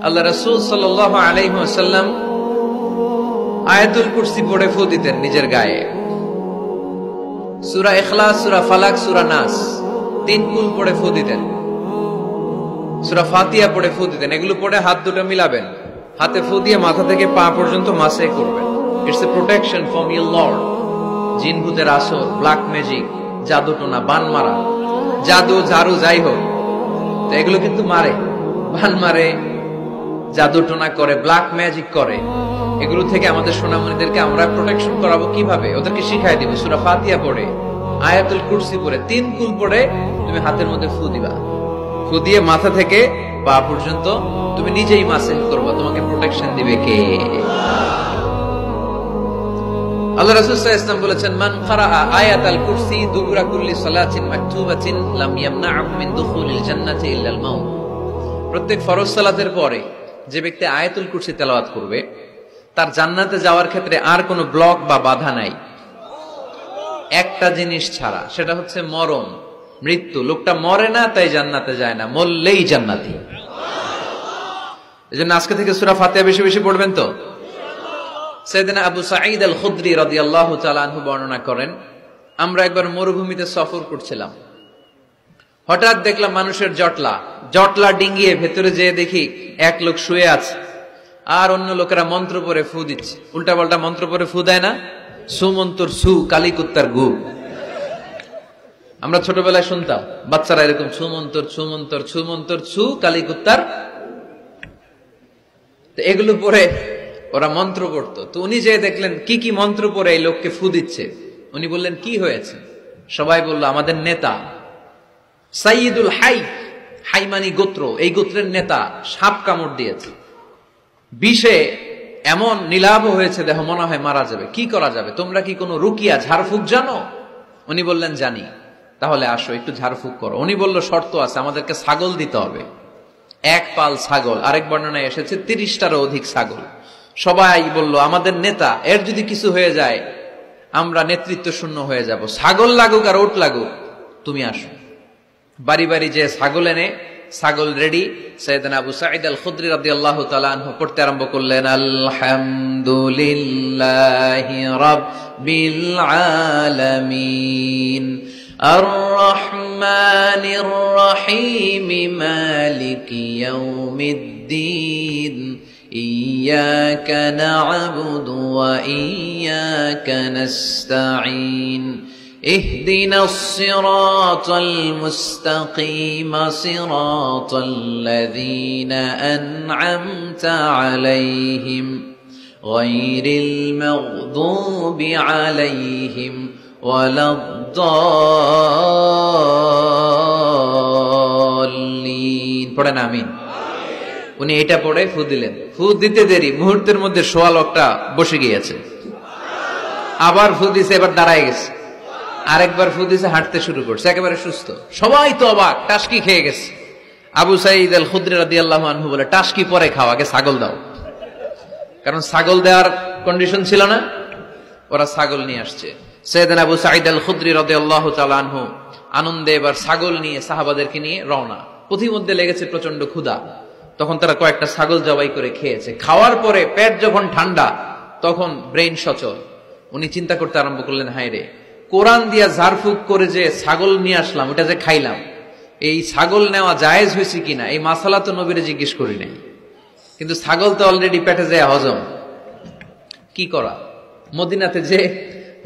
আল্লাহ রাসূল সাল্লাল্লাহু আলাইহি ওয়াসাল্লাম আয়াতুল কুরসি পড়ে ফু দিতেন নিজের গায়ে। সূরা ইখলাস, সূরা ফালাক, সূরা নাস 3 কুল পড়ে ফু দিতেন। সূরা ফাতিহা পড়ে ফু দিতেন। এগুলো পড়ে হাত দুটো মিলাবেন, হাতে ফু দিয়ে মাথা থেকে পা পর্যন্ত মাসে করবেন। It's a protection from your Lord. জিন ভূতের আসর, ব্ল্যাক ম্যাজিক, জাদু টোনা, বান মারা, জাদু ঝাড়ু যাই হোক, তো এগুলো কিন্তু মারে, বান মারে, জাদু টোনা করে, ব্ল্যাক ম্যাজিক করে। এগুলো থেকে আমাদের সোনামণিদেরকে আমরা প্রোটেকশন করাবো কিভাবে? ওদেরকে শিখাই দিব। সূরা ফাতিহা পড়ে, আয়াতুল কুরসি পড়ে, 3 কুল পড়ে তুমি হাতের মধ্যে ফু দিবা। ফু দিয়ে মাথা থেকে পা পর্যন্ত তুমি নিজেই মাসেহ করবা। তোমাকে প্রোটেকশন দিবে কে? আল্লাহ রাসূল সাল্লাল্লাহু আলাইহি ওয়াসাল্লাম বলেছেন, মান ক্বারাআ আয়াতাল কুরসি দুবুরা কুল্লি সালাতিন মাকতুবাতিন লাম ইয়ামনা'হু মিন দুখুলিল জান্নাতি ইল্লাল মাউত। প্রত্যেক ফরজ সালাতের পরে যে ব্যক্তি আয়াতুল কুরসি তেলাওয়াত করবে, তার জান্নাতে যাওয়ার ক্ষেত্রে আর কোনো ব্লক বা বাধা নাই, একটা জিনিস ছাড়া, সেটা হচ্ছে মরণ, মৃত্যু। লোকটা মরে না তাই জান্নাতে যায় না, মরলেই জান্নাতি। এজন্য আজকে থেকে সূরা ফাতিহা বেশি বেশি পড়বেন তো। সাইয়েদনা আবু সাঈদ আল খুদরি রাদিয়াল্লাহু তাআলা আনহু বর্ণনা করেন, আমরা একবার মরুভূমিতে সফর করছিলাম। হঠাৎ দেখলাম মানুষের জটলা ডিঙ্গিয়ে ভেতরে যেয়ে দেখি এক লোক শুয়ে আছে, আর অন্য লোকেরা মন্ত্র পড়ে ফু দিচ্ছে। উল্টা পাল্টা মন্ত্র পড়ে ফু দেয় না, সুমন্তর সু, কালিকুত্তার গু। আমরা ছোটবেলায় শুনতাম বাচ্চারা এরকম সুমন্তর ছুমন্তর ছুমন্তর ছু, কালিকুত্তার। তো এগুলো পড়ে ওরা মন্ত্র পড়তো। তো উনি যে দেখলেন কি কি মন্ত্র পড়ে এই লোককে ফু দিচ্ছে, উনি বললেন কি হয়েছে? সবাই বলল, আমাদের নেতা সাইয়্যিদুল হাই, হাইমানি গোত্র, এই গোত্রের নেতা সাপ কামড় দিয়েছে, বিষে এমন নীলাভ হয়েছে, দেহ মনে হয় মারা যাবে। কি করা যাবে? তোমরা কি কোনো রুকিয়া ঝাড়ফুঁক জানো? উনি বললেন, জানি। তাহলে আসো একটু ঝাড়ফুঁক করো। উনি বলল, শর্ত আছে, আমাদেরকে ছাগল দিতে হবে, 1 পাল ছাগল। আরেক বর্ণনায় এসেছে 30টারও অধিক ছাগল। সবাই বলল, আমাদের নেতা, এর যদি কিছু হয়ে যায় আমরা নেতৃত্ব শূন্য হয়ে যাব, ছাগল লাগুক আর ওট লাগুক, তুমি আসো। বাড়ি বাড়ি যে ছাগল এনে, ছাগল রেডি। সাইয়েদনা আবু সাঈদ আল খুদরি রাদিয়াল্লাহু তাআলা আনহু পড়তে আরম্ভ করলেন, আলহামদুলিল্লাহি রাব্বিল আলামিন আর রহমানির রহিম মালিকি ইয়াউমিদ্দিন ইয়্যাকা না'বুদু ওয়া ইয়্যাকা নাস্তাঈন اهدنا الصراط المستقيم صراط الذين أنعمت عليهم غير المغضوب عليهم ولا الضالين। পড়েন আমিন। উনি এটা পড়ে ফু দিলেন। ফু দিতে দেরি, মুহূর্তের মধ্যে সোয়া লোকটা বসে গিয়েছে। আবার ফু দিছে, এবার দাঁড়ায় গেছে। আরেকবার ফু দিছে, হাঁটতে শুরু করছে, একেবারে সুস্থ। সবাই তো অবাক, টাসকি খেয়ে গেছে। আবু সাঈদ আল খুদরি রাদিয়াল্লাহু আনহু বলে, টাসকি পরে খাও, আগে ছাগল দাও। কারণ ছাগল দেওয়ার কন্ডিশন ছিল না, ওরা ছাগল নিয়ে আসছে। সাইয়েদনা আবু সাঈদ আল খুদরি রাদিয়াল্লাহু তাআলা আনহু আনন্দে এবার ছাগল নিয়ে সাহাবাদেরকে নিয়ে রওনা। পথিমধ্যে লেগেছে প্রচন্ড ক্ষুধা, তখন তারা কয়েকটা ছাগল জবাই করে খেয়েছে। খাওয়ার পরে পেট যখন ঠান্ডা, তখন ব্রেইন সচল। উনি চিন্তা করতে আরম্ভ করলেন, হায় রে, কোরআন দিয়া ঝাড়ফুঁক করে যে ছাগল নিয়ে আসলাম, ওটা যে খাইলাম, এই ছাগল নেওয়া জায়েজ হয়েছে কিনা এই মাসালা তো নবীরে জিজ্ঞেস করি নাই, কিন্তু ছাগল তো অলরেডি পেটে যায় হজম। কি করা? মদিনাতে যে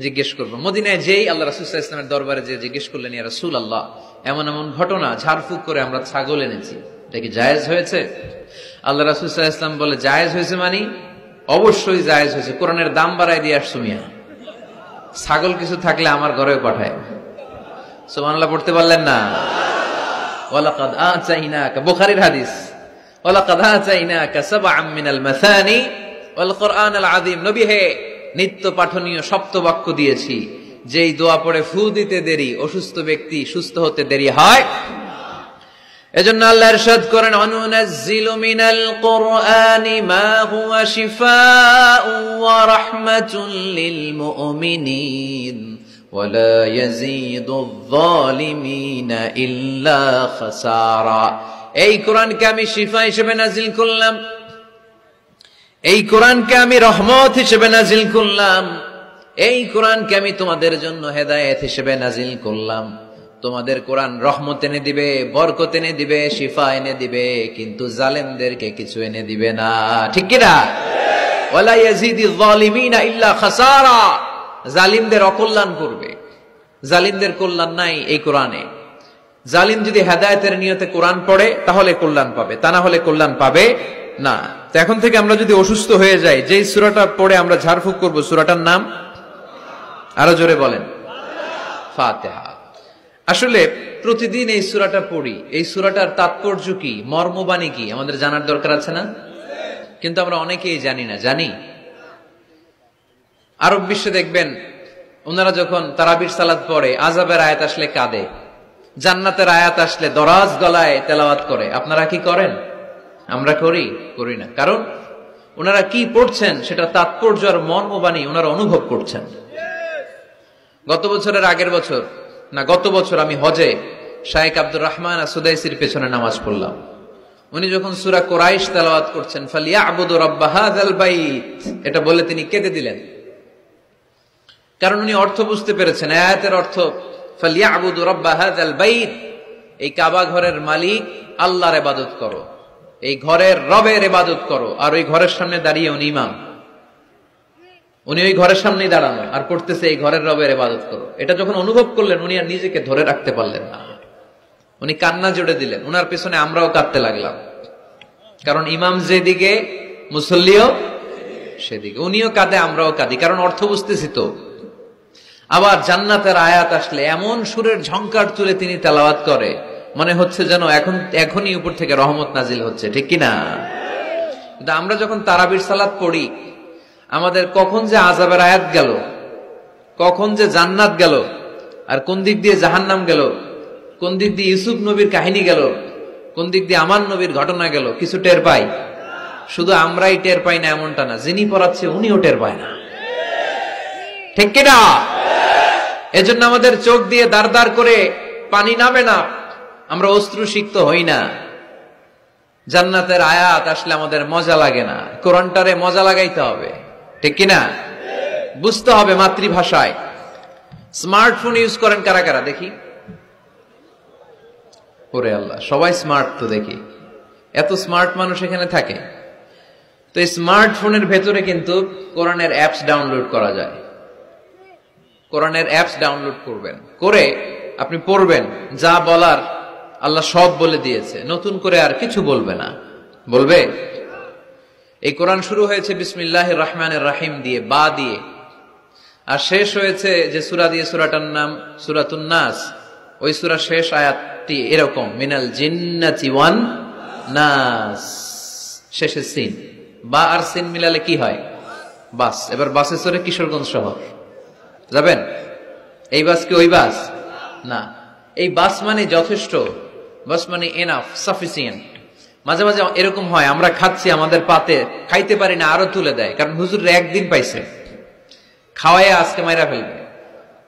জিজ্ঞেস করবো। মদিনায় যেই আল্লাহ রাসূল সাল্লাল্লাহু আলাইহি ওয়াসাল্লামের দরবারে যে জিজ্ঞেস করলেন, ইয়া রাসূলুল্লাহ, এমন এমন ঘটনা, ঝাড়ফুঁক করে আমরা ছাগল এনেছি, এটা কি জায়েজ হয়েছে? আল্লাহ রাসূল সাল্লাল্লাহু আলাইহি ওয়াসাল্লাম বলে, জায়েজ হয়েছে মানে? অবশ্যই জায়েজ হয়েছে। কোরআনের দাম বাড়ায় দিয়ে আসছো মিয়া, ছাগল কিছু থাকলে আমার ঘরেও পাঠায়। সুবহানাল্লাহ পড়তে পারলেন না? ওয়ালাকাদ আতাইনাকা, বুখারীর হাদিস, ওয়ালাকাদ আতাইনাকা সাবআম মিনাল মাসানি ওয়াল কুরআনাল আযীম। নবী হে, নিত্য পাঠনীয় সপ্তবাক্য দিয়েছি, যেই দোয়া পড়ে ফু দিতে দেরি, অসুস্থ ব্যক্তি সুস্থ হতে দেরি হয়। এজন্য আল্লাহ ইরশাদ করেন, অনুনাজ্জিলু মিনাল কুরআনি মা হুয়া শিফাউ ওয়া রাহমাতুল লিল মুমিনিন ওয়া লা ইয়াজিদুয যালিমিনা ইল্লা খাসারা। এই কোরআনকে আমি শিফা হিসেবে নাজিল করলাম, এই কোরআনকে আমি রহমত হিসেবে নাজিল করলাম, এই কোরআনকে আমি তোমাদের জন্য হেদায়েত হিসেবে নাজিল করলাম। তোমাদের কোরআন রহমত এনে দিবে, বরকত এনে দিবে, শিফা এনে দিবে, কিন্তু জালেমদেরকে কিছু এনে দিবে না। ঠিক কি না? ওয়ালা ইয়াজিদিয যালিমিনা ইল্লা খাসারা। জালিমদের অকল্যাণ করবে, জালিমদের কল্যাণ নাই এই কোরআনে। জালিম যদি হেদায়েতের নিয়তে কোরআন পড়ে তাহলে কল্যাণ পাবে, তা না হলে কল্যাণ পাবে না। তো এখন থেকে আমরা যদি অসুস্থ হয়ে যাই, যেই সূরাটা পড়ে আমরা ঝাড়ফুঁক করব, সূরাটার নাম আরো জোরে বলেন, ফাতিহা। আসলে প্রতিদিন এই সূরাটা পড়ি, এই সূরাটার তাৎপর্য কি, মর্মবাণী কি আমাদের জানার দরকার আছে না? কিন্তু আমরা অনেকেই জানি না। জানি আরব বিশ্বে দেখবেন ওনারা যখন তারাবির সালাত পড়ে, আযাবের আয়াত আসলে কাঁদে, জান্নাতের আয়াত আসলে দরাজ গলায় তেলাওয়াত করে। আপনারা কি করেন? আমরা করি না। কারণ ওনারা কি পড়ছেন সেটা তাৎপর্য আর মর্মবাণী ওনারা অনুভব করছেন। গত বছরের আগের বছর না গত বছর আমি হজে শাইখ আব্দুর রহমান আসুদাইসির পেছনে নামাজ পড়লাম। উনি যখন সূরা কুরাইশ তেলাওয়াত করছেন, ফালিয়াবুদু রাব্বা হাযাল বাইত, এটা বলে তিনি কেঁদে দিলেন। কারণ উনি অর্থ বুঝতে পেরেছেন, আয়াতের অর্থ ফালিয়াবুদু রাব্বা হাযাল বাইত, এই কাবা ঘরের মালিক আল্লাহর ইবাদত করো, এই ঘরের রবের ইবাদত করো। আর ওই ঘরের সামনে দাঁড়িয়ে উনি ইমাম, উনি ওই ঘরের সামনেই দাঁড়ানো আর পড়তেছে এই ঘরের রবের ইবাদত করো। এটা যখন অনুভব করলেন উনি আর নিজেকে ধরে রাখতে পারলেন না, উনি কান্না জুড়ে দিলেন। উনার পেছনে আমরাও কাঁদতে লাগলাম, কারণ ইমাম যেদিকে মুসল্লিও সেদিকে, উনিও কাঁদে আমরাও কাঁদি, কারণ অর্থ বুঝতেছি তো। আবার জান্নাতের আয়াত আসলে এমন সুরের ঝংকার তুলে তিনি তেলাওয়াত করে, মনে হচ্ছে যেন এখনই উপর থেকে রহমত নাজিল হচ্ছে। ঠিক কিনা? কিন্তু আমরা যখন তারাবির সালাত পড়ি, আমাদের কখন যে আযাবের আয়াত গেল, কখন যে জান্নাত গেল, আর কোন দিক দিয়ে জাহান্নাম গেল, কোন দিক দিয়ে ইউসুফ নবীর কাহিনী গেল, কোন দিক দিয়ে আমার নবীর ঘটনা গেল, কিছু টের পাই? শুধু আমরাই টের পাই না এমনটা না, যিনি পড়াচ্ছে উনিও টের পায় না। ঠিক কিনা? এজন্য আমাদের চোখ দিয়ে দাঁড় দাঁড় করে পানি নামে না, আমরা অশ্রুসিক্ত হই না। জান্নাতের আয়াত আসলে আমাদের মজা লাগে না, কোরআনটারে মজা লাগাইতে হবে। ঠিক কিনা? বুঝতে হবে মাতৃভাষায়। স্মার্টফোন ইউজ করেন কারা কারা দেখি? ওরে আল্লাহ, সবাই স্মার্ট তো দেখি, এত স্মার্ট মানুষ এখানে থাকে। তো এই স্মার্টফোনের ভেতরে কিন্তু কোরআনের অ্যাপস ডাউনলোড করা যায়। কোরআনের অ্যাপস ডাউনলোড করবেন, করে আপনি পড়বেন, যা বলার আল্লাহ সব বলে দিয়েছে, নতুন করে আর কিছু বলবে না। বলবে? এই কোরআন শুরু হয়েছে বিসমিল্লাহির রহমানির রহিম দিয়ে, বা দিয়ে, আর শেষ হয়েছে যে সূরা দিয়ে, সূরাটার নাম সূরাতুন নাস। ওই সূরার শেষ আয়াতটি এরকম, মিনাল জিন্নাতি ওয়ান নাস, শেষে সিন। বা আর সিন মিলালে কি হয়? বাস। এবার বাসে চড়ে কিশোরগঞ্জ শহর যাবেন? এই বাস কি ওই বাস না, এই বাস মানে যথেষ্ট, বাস মানে এনাফ, সাফিসিয়েন্ট। মাঝে মাঝে এরকম হয়, আমরা খাচ্ছি, আমাদের পাতে খাইতে পারি না, আরো তুলে দেয়, কারণ হুজুর একদিন পাইছে, খাওয়াইয়া আজকে মাইরা ফেলবে।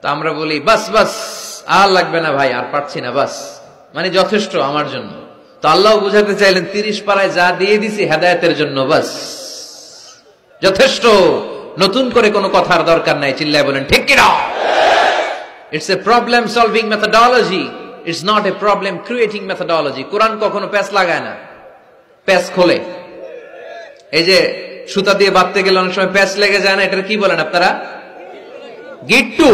তো আমরা বলি বাস বাস, আর লাগবে না ভাই, আর পারছি না, বাস মানে যথেষ্ট আমার জন্য। তো আল্লাহ বুঝাতে চাইলেন 30 পারায় যা দিয়ে দিছি হেদায়েতের জন্য, বাস যথেষ্ট, নতুন করে কোনো কথার দরকার নাই। চিল্লায় বলেন ঠিক কিনা? It's a problem solving methodology, it's not a problem creating methodology. কোরআন কখনো প্যাচ লাগায় না, প্যাচ খোলে। এই যে সুতা দিয়ে বাঁধতে গেলে অনেক সময় প্যাচ লেগে যায় না, এটা কি বলেন আপনারা? গিট্টু।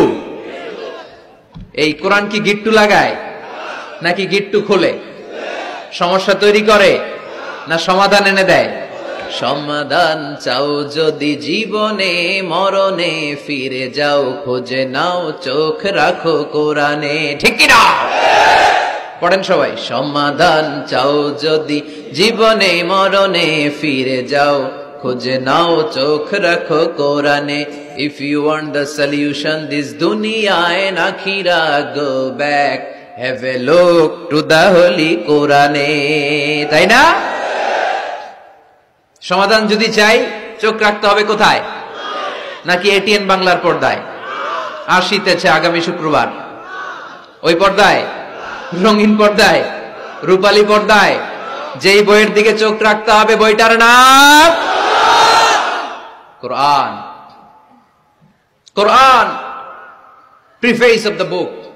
এই কোরআন কি গিট্টু লাগায় নাকি গিট্টু খোলে? সমস্যা তৈরি করে না সমাধান এনে দেয়? সমাধান চাও যদি জীবনে মরণে, ফিরে যাও খোঁজে নাও, চোখ রাখো কোরআনে। ঠিক কিনা? পড়েন সবাই। সমাধান চাও যদি জীবনে মরণে, ফিরে যাও খোঁজে নাও, চোখ রাখো কোরআনে। If you want the solution this dunya and akhira, go back, have a look to the holy কোরআনে। তাই না? সমাধান যদি চাই চোখ রাখতে হবে কোথায়? নাকি এটিএন বাংলার পর্দায়? আসিতেছে আগামী শুক্রবার ওই পর্দায়, রঙিন পর্দায়, রূপালী পর্দায়, যেই বইয়ের দিকে চোখ রাখতে হবে বইটার নাম কোরআন। কোরআন, প্রিফেস অফ দ্য বুক।